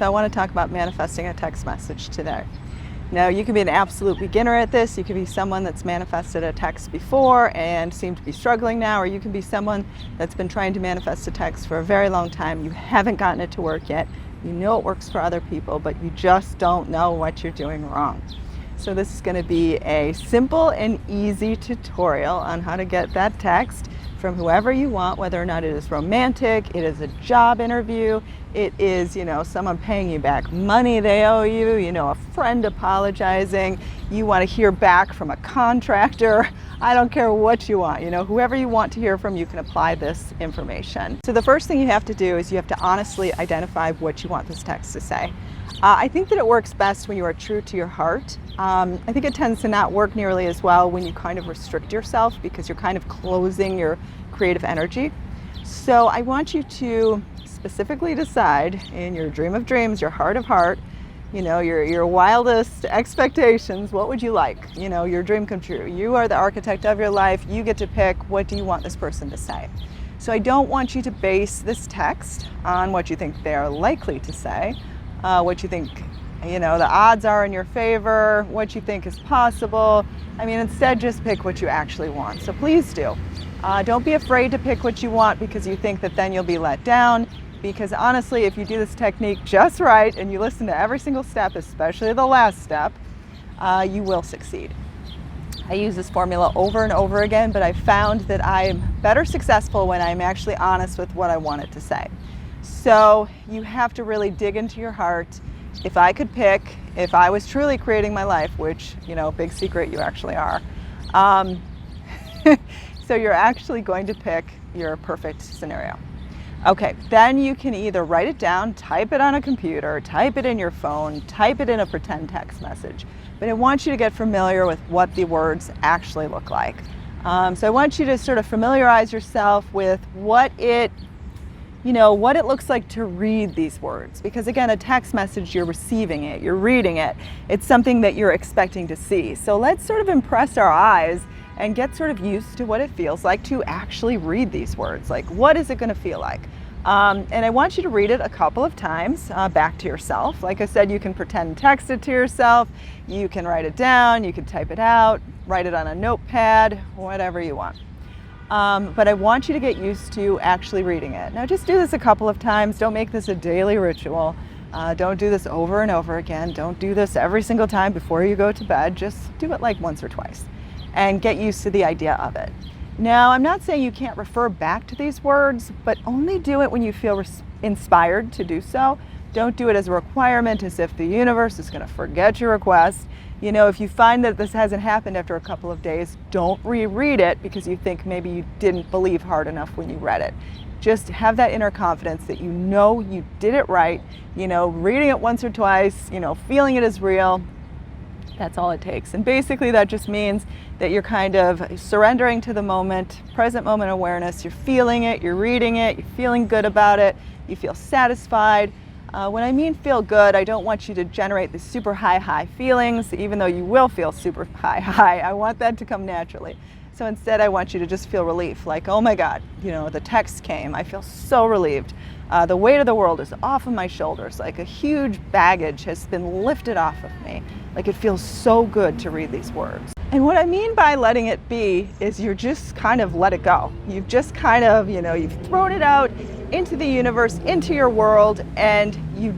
So I want to talk about manifesting a text message today. Now, you can be an absolute beginner at this. You can be someone that's manifested a text before and seem to be struggling now, or you can be someone that's been trying to manifest a text for a very long time. You haven't gotten it to work yet. You know it works for other people, but you just don't know what you're doing wrong. So this is going to be a simple and easy tutorial on how to get that text from whoever you want, whether or not it is romantic, it is a job interview, it is, someone paying you back money they owe you, a friend apologizing, you want to hear back from a contractor. I don't care what you want, whoever you want to hear from, you can apply this information. So the first thing you have to do is you have to honestly identify what you want this text to say. I think that it works best when you are true to your heart. I think it tends to not work nearly as well when you kind of restrict yourself because you're kind of closing your creative energy. So I want you to specifically decide in your dream of dreams, your heart of heart, your wildest expectations, what would you like? Your dream come true. You are the architect of your life. You get to pick what do you want this person to say. So I don't want you to base this text on what you think they're likely to say, what you think the odds are in your favor, what you think is possible. Instead just pick what you actually want. So please do. Don't be afraid to pick what you want because you think that then you'll be let down. Because honestly, if you do this technique just right and you listen to every single step, especially the last step, you will succeed. I use this formula over and over again, but I found that I'm better successful when I'm actually honest with what I want it to say. So you have to really dig into your heart. If I could pick, if I was truly creating my life, which, big secret, you actually are. So you're actually going to pick your perfect scenario. Okay, then you can either write it down, type it on a computer, type it in your phone, type it in a pretend text message. But I want you to get familiar with what the words actually look like. So I want you to sort of familiarize yourself with what it looks like to read these words. Because again, a text message, you're receiving it, you're reading it. It's something that you're expecting to see. So let's sort of impress our eyes and get sort of used to what it feels like to actually read these words. Like, what is it going to feel like? And I want you to read it a couple of times back to yourself. Like I said, you can pretend text it to yourself. You can write it down. You can type it out, write it on a notepad, whatever you want. But I want you to get used to actually reading it. Now just do this a couple of times. Don't make this a daily ritual. Don't do this over and over again. Don't do this every single time before you go to bed. Just do it like once or twice and get used to the idea of it. Now, I'm not saying you can't refer back to these words, but only do it when you feel inspired to do so. Don't do it as a requirement, as if the universe is going to forget your request. If you find that this hasn't happened after a couple of days, don't reread it because you think maybe you didn't believe hard enough when you read it. Just have that inner confidence that you did it right. Reading it once or twice, feeling it is real. That's all it takes. And basically that just means that you're kind of surrendering to the moment, present moment awareness. You're feeling it, you're reading it, you're feeling good about it, you feel satisfied. When I mean feel good, I don't want you to generate the super high feelings, even though you will feel super high. I want that to come naturally. So instead, I want you to just feel relief, like, oh my God, the text came. I feel so relieved. The weight of the world is off of my shoulders, like a huge baggage has been lifted off of me. Like it feels so good to read these words. And what I mean by letting it be is you're just kind of let it go. You've just kind of, you've thrown it out into the universe, into your world, and you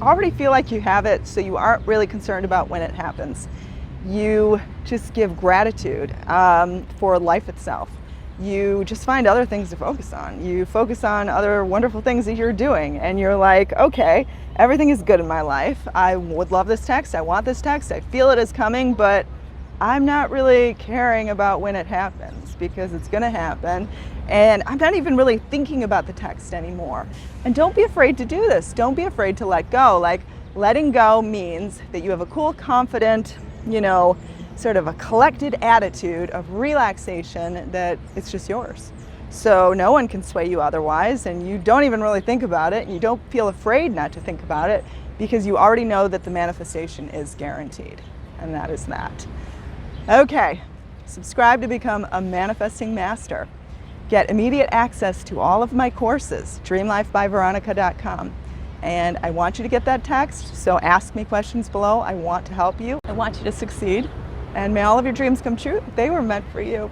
already feel like you have it, so you aren't really concerned about when it happens. You just give gratitude for life itself. You just find other things to focus on. You focus on other wonderful things that you're doing, and you're like, okay, everything is good in my life. I would love this text. I want this text. I feel it is coming, but I'm not really caring about when it happens because it's going to happen. And I'm not even really thinking about the text anymore. And don't be afraid to do this. Don't be afraid to let go. Like, letting go means that you have a cool, confident, sort of a collected attitude of relaxation that it's just yours. So no one can sway you otherwise, and you don't even really think about it, and you don't feel afraid not to think about it because you already know that the manifestation is guaranteed, and that is that. Okay, subscribe to become a manifesting master. get immediate access to all of my courses, dreamlifebyveronica.com. And I want you to get that text, so ask me questions below. I want to help you. I want you to succeed. And may all of your dreams come true. They were meant for you.